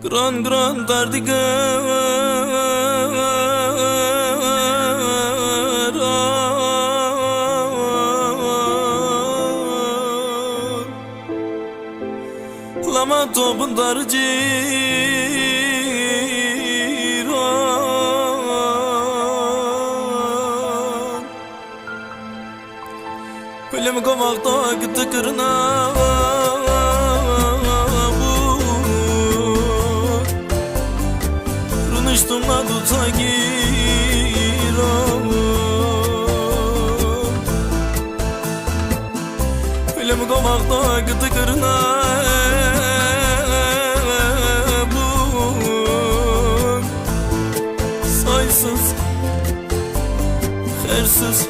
Gran gran derdigar lama topun darciran Ölüm komakta gitti kırına Runuştumla tuta giran Ölüm komakta gitti kırına Saysız Hersiz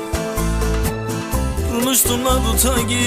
Runuştumla tuta giran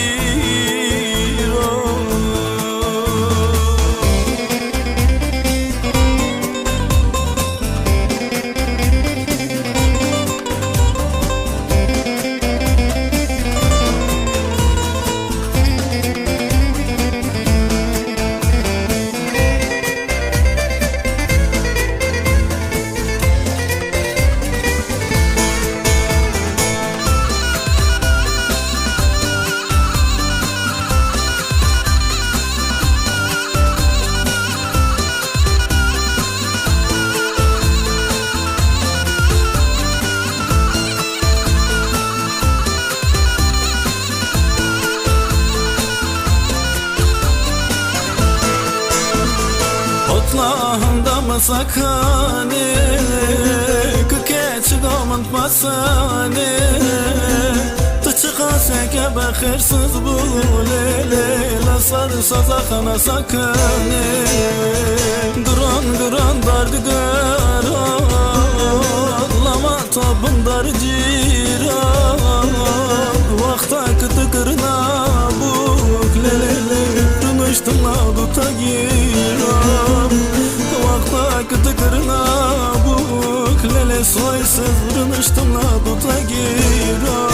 Otlağında masakane Kıkeçi gamant masane Tıçıqa seke bakırsız bu leyla Sarı sazakhana sakane Duran duran dardigar Lama tabın darciran Vakta kıtı kırna buk leyla Runuştumla duta giran Vakta kıtı kırna buk lele soysuz runuştumla duta giran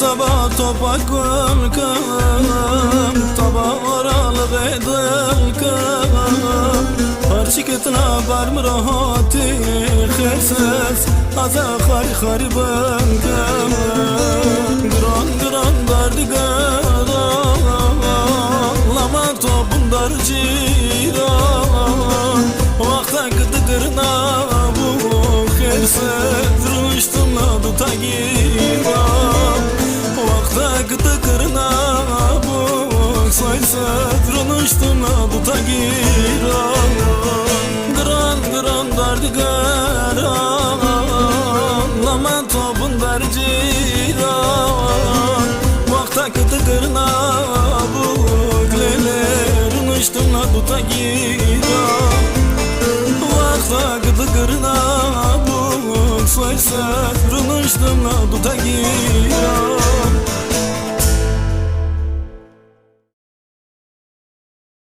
Taba topak gölkam Taba oralık edilkam Parçiketna var mı rahati Khersiz Aza khari khari bankam Gran gran dardigar Lama topun darciran Vakta gıdıgırna bu Khersiz Runuştumla duta giran Gıdı kırına buk Saysız runuştumla duta giran Gran gran dardigar Lama topun darciran Vakta gıdı kırına buk Lele runuştumla duta giran Vakta gıdı kırına buk Saysız runuştumla duta giran